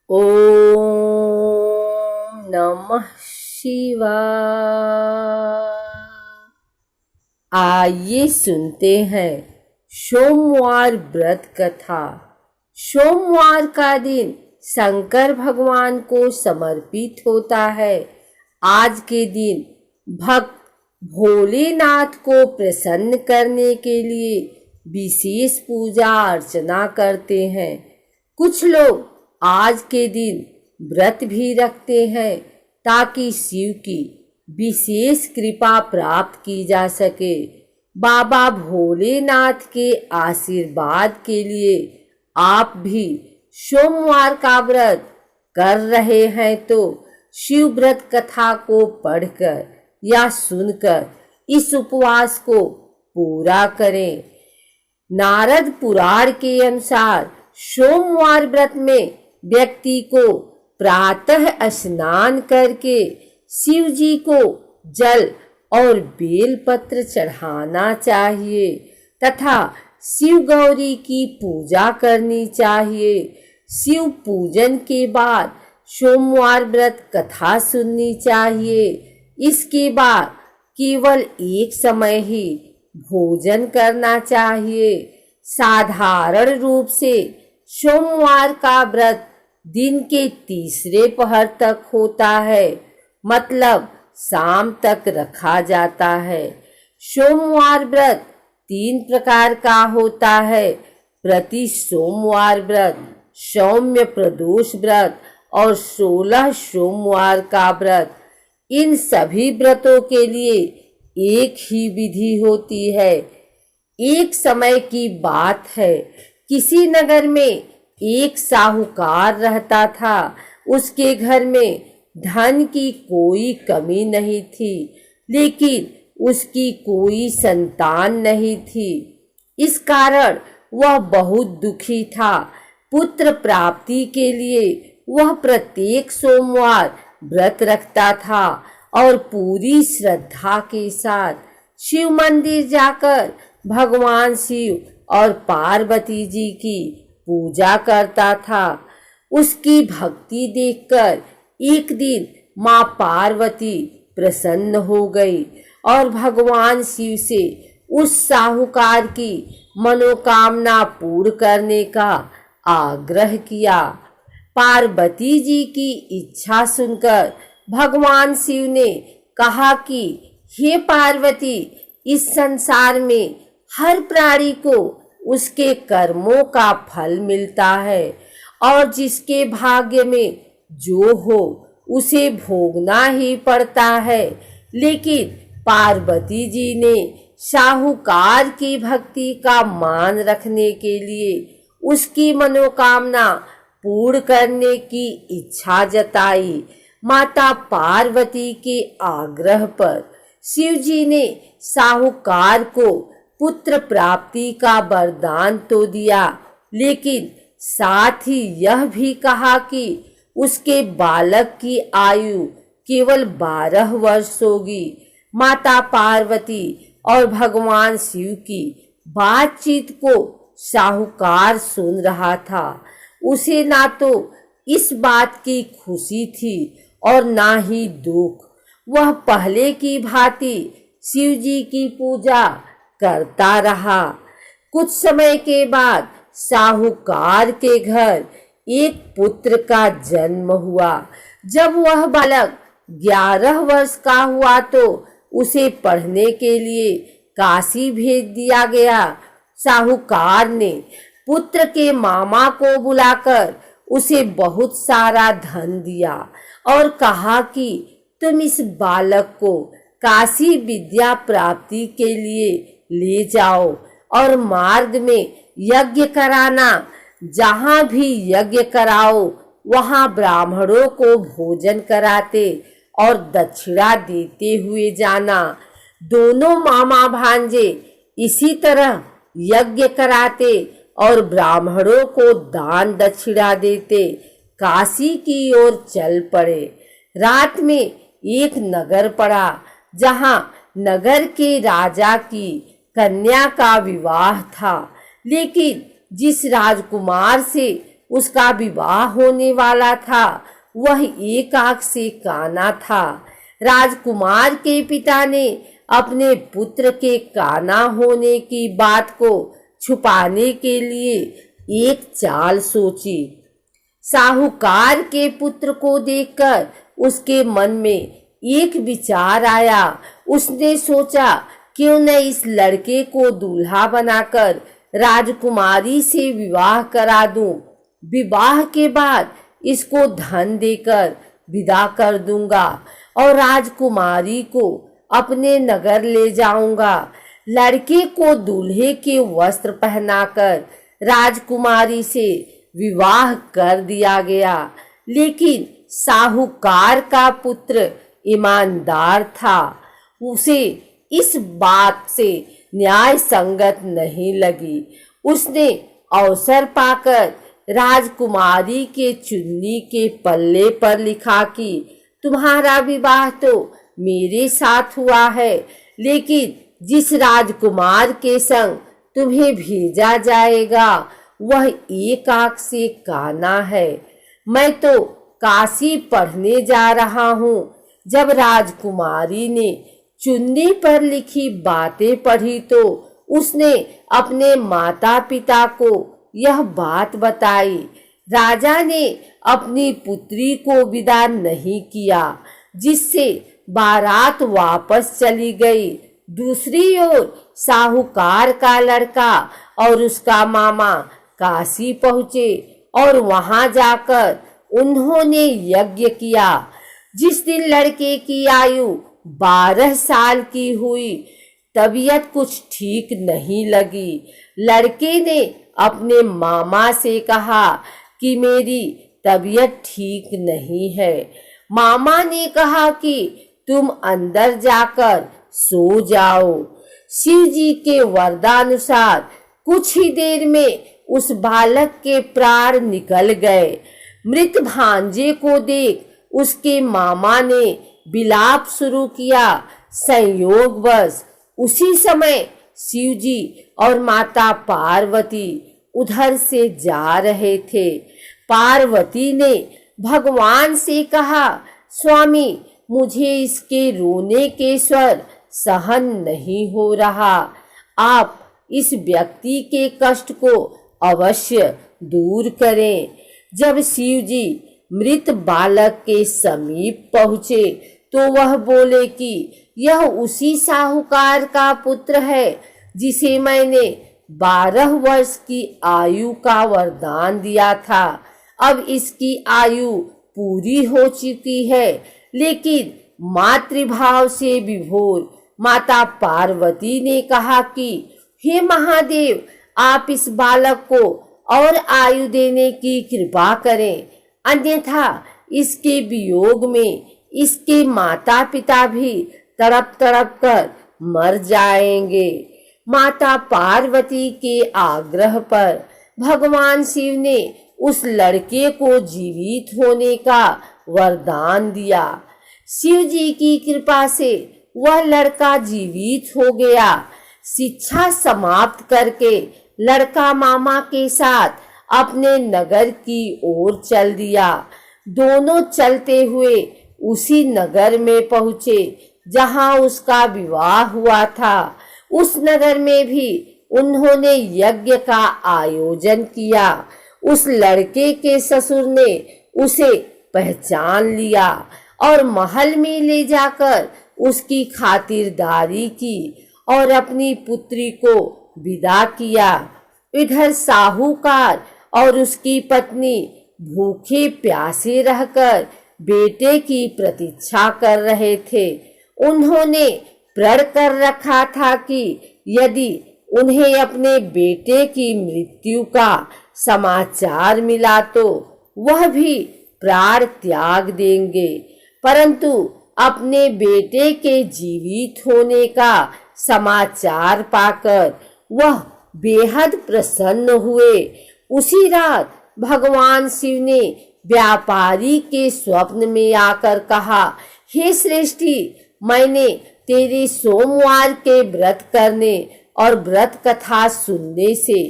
ओम नमः शिवाय। आइए सुनते हैं सोमवार व्रत कथा। सोमवार का दिन शंकर भगवान को समर्पित होता है। आज के दिन भक्त भोलेनाथ को प्रसन्न करने के लिए विशेष पूजा अर्चना करते हैं। कुछ लोग आज के दिन व्रत भी रखते हैं ताकि शिव की विशेष कृपा प्राप्त की जा सके। बाबा भोलेनाथ के आशीर्वाद के लिए आप भी सोमवार का व्रत कर रहे हैं तो शिव व्रत कथा को पढ़कर या सुनकर इस उपवास को पूरा करें। नारद पुराण के अनुसार सोमवार व्रत में व्यक्ति को प्रातः स्नान करके शिव जी को जल और बेलपत्र चढ़ाना चाहिए तथा शिव गौरी की पूजा करनी चाहिए। शिव पूजन के बाद सोमवार व्रत कथा सुननी चाहिए। इसके बाद केवल एक समय ही भोजन करना चाहिए। साधारण रूप से सोमवार का व्रत दिन के तीसरे पहर तक होता है, मतलब शाम तक रखा जाता है। सोमवार व्रत 3 प्रकार का होता है: प्रति सोमवार व्रत, सौम्य प्रदोष व्रत और 16 सोमवार का व्रत। इन सभी व्रतों के लिए एक ही विधि होती है। एक समय की बात है, किसी नगर में एक साहूकार रहता था। उसके घर में धन की कोई कमी नहीं थी, लेकिन उसकी कोई संतान नहीं थी। इस कारण वह बहुत दुखी था। पुत्र प्राप्ति के लिए वह प्रत्येक सोमवार व्रत रखता था और पूरी श्रद्धा के साथ शिव मंदिर जाकर भगवान शिव और पार्वती जी की पूजा करता था। उसकी भक्ति देखकर एक दिन माँ पार्वती प्रसन्न हो गई और भगवान शिव से उस साहूकार की मनोकामना पूर्ण करने का आग्रह किया। पार्वती जी की इच्छा सुनकर भगवान शिव ने कहा कि हे पार्वती, इस संसार में हर प्राणी को उसके कर्मों का फल मिलता है और जिसके भाग्य में जो हो उसे भोगना ही पड़ता है। लेकिन पार्वती जी ने साहूकार की भक्ति का मान रखने के लिए उसकी मनोकामना पूर्ण करने की इच्छा जताई। माता पार्वती के आग्रह पर शिव जी ने साहूकार को पुत्र प्राप्ति का वरदान तो दिया, लेकिन साथ ही यह भी कहा कि उसके बालक की आयु केवल 12 वर्ष होगी। माता पार्वती और भगवान शिव की बातचीत को साहूकार सुन रहा था। उसे ना तो इस बात की खुशी थी और ना ही दुख। वह पहले की भांति शिव जी की पूजा करता रहा। कुछ समय के बाद साहूकार के घर एक पुत्र का जन्म हुआ। जब वह बालक 11 वर्ष का हुआ तो उसे पढ़ने के लिए काशी भेज दिया गया। साहूकार ने पुत्र के मामा को बुलाकर उसे बहुत सारा धन दिया और कहा कि तुम इस बालक को काशी विद्या प्राप्ति के लिए ले जाओ और मार्ग में यज्ञ कराना। जहाँ भी यज्ञ कराओ वहाँ ब्राह्मणों को भोजन कराते और दक्षिणा देते हुए जाना। दोनों मामा भांजे इसी तरह यज्ञ कराते और ब्राह्मणों को दान दक्षिणा देते काशी की ओर चल पड़े। रात में एक नगर पड़ा जहाँ नगर के राजा की कन्या का विवाह था, लेकिन जिस राजकुमार से उसका विवाह होने वाला था वह एक आंख से काना था। राजकुमार के पिता ने अपने पुत्र के काना होने की बात को छुपाने के लिए एक चाल सोची। साहूकार के पुत्र को देखकर उसके मन में एक विचार आया। उसने सोचा क्यों न इस लड़के को दूल्हा बनाकर राजकुमारी से विवाह करा दूं। विवाह के बाद इसको धन देकर विदा कर दूंगा और राजकुमारी को अपने नगर ले जाऊंगा। लड़के को दूल्हे के वस्त्र पहनाकर राजकुमारी से विवाह कर दिया गया। लेकिन साहूकार का पुत्र ईमानदार था। उसे इस बात से न्याय संगत नहीं लगी। उसने अवसर पाकर राजकुमारी के चुन्नी के पल्ले पर लिखा कि तुम्हारा विवाह तो मेरे साथ हुआ है, लेकिन जिस राजकुमार के संग तुम्हें भेजा जाएगा वह एक आंख से काना है। मैं तो काशी पढ़ने जा रहा हूँ। जब राजकुमारी ने चुन्नी पर लिखी बातें पढ़ी तो उसने अपने माता पिता को यह बात बताई। राजा ने अपनी पुत्री को विदा नहीं किया, जिससे बारात वापस चली गई। दूसरी ओर साहूकार का लड़का और उसका मामा काशी पहुँचे और वहां जाकर उन्होंने यज्ञ किया। जिस दिन लड़के की आयु 12 साल की हुई, तबीयत कुछ ठीक नहीं लगी। लड़के ने अपने मामा से कहा कि मेरी तबीयत ठीक नहीं है। मामा ने कहा कि तुम अंदर जाकर सो जाओ। शिव जी के वरदानुसार कुछ ही देर में उस बालक के प्राण निकल गए। मृत भांजे को देख उसके मामा ने विलाप शुरू किया। संयोगवश उसी समय शिव जी और माता पार्वती उधर से जा रहे थे। पार्वती ने भगवान से कहा, स्वामी, मुझे इसके रोने के स्वर सहन नहीं हो रहा। आप इस व्यक्ति के कष्ट को अवश्य दूर करें। जब शिव जी मृत बालक के समीप पहुँचे तो वह बोले कि यह उसी साहूकार का पुत्र है जिसे मैंने 12 वर्ष की आयु का वरदान दिया था। अब इसकी आयु पूरी हो चुकी है, लेकिन मातृभाव से विभोर माता पार्वती ने कहा कि हे महादेव, आप इस बालक को और आयु देने की कृपा करें, अन्यथा इसके वियोग में इसके माता पिता भी तड़प तड़प कर मर जाएंगे। माता पार्वती के आग्रह पर भगवान शिव ने उस लड़के को जीवित होने का वरदान दिया। शिव जी की कृपा से वह लड़का जीवित हो गया। शिक्षा समाप्त करके लड़का मामा के साथ अपने नगर की ओर चल दिया। दोनों चलते हुए उसी नगर में पहुँचे जहाँ उसका विवाह हुआ था। उस नगर में भी उन्होंने यज्ञ का आयोजन किया। उस लड़के के ससुर ने उसे पहचान लिया और महल में ले जाकर उसकी खातिरदारी की और अपनी पुत्री को विदा किया। इधर साहूकार और उसकी पत्नी भूखे प्यासे रहकर बेटे की प्रतीक्षा कर रहे थे। उन्होंने प्रण कर रखा था कि यदि उन्हें अपने बेटे की मृत्यु का समाचार मिला तो वह भी प्राण त्याग देंगे, परंतु अपने बेटे के जीवित होने का समाचार पाकर वह बेहद प्रसन्न हुए। उसी रात भगवान शिव ने व्यापारी के स्वप्न में आकर कहा, हे श्रेष्ठी, मैंने तेरे सोमवार के व्रत करने और व्रत कथा सुनने से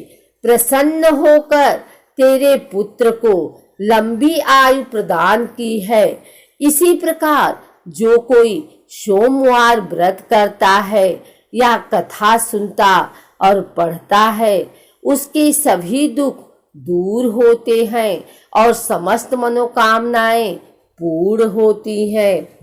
प्रसन्न होकर तेरे पुत्र को लंबी आयु प्रदान की है। इसी प्रकार जो कोई सोमवार व्रत करता है या कथा सुनता और पढ़ता है, उसके सभी दुख दूर होते हैं और समस्त मनोकामनाएं पूर्ण होती हैं।